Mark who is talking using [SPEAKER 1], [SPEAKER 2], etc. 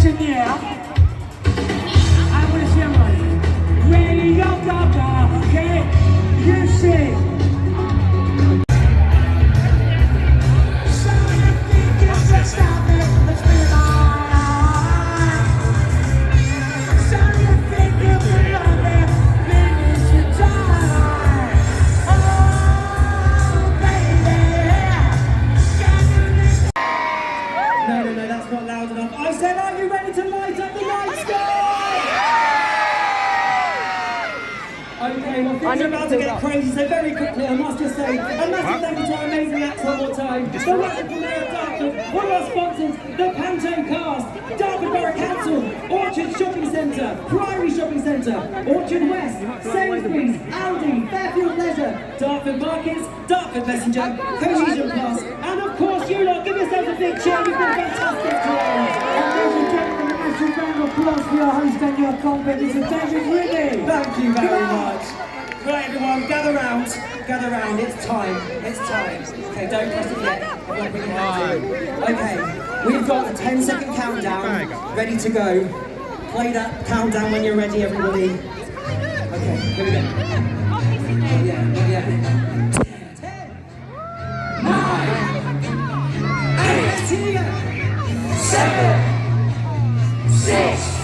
[SPEAKER 1] attention here. I want to see everybody. Ready, go, okay? You sing. No, that's not loud enough. I said, are you ready to light up the night sky? Okay, well, things are about to get crazy, so very quickly, I must just say, a massive thank you to our amazing acts one more time. The wonderful Mayor of Dartford, one of our sponsors, the Panto Cast, Dartford Borough Council, Orchard Shopping Centre, Priory Shopping Centre, Orchard West, Sainsbury's, Aldi, Fairfield Leisure, Dartford Markets, Dartford Messenger, Cohesion Plus, and of course you lot, give yourselves a big cheer, you've been fantastic today. And ladies and gentlemen, a massive round of applause for your host and your competitor, David Ridley.
[SPEAKER 2] Thank you very much. Right, everyone, gather round, it's time. Okay, don't press it yet. Okay, we've got a 10-second countdown ready to go. Play that countdown when you're ready, everybody. Okay, here we go. Not yet. 10, 9, 8, 7, 6,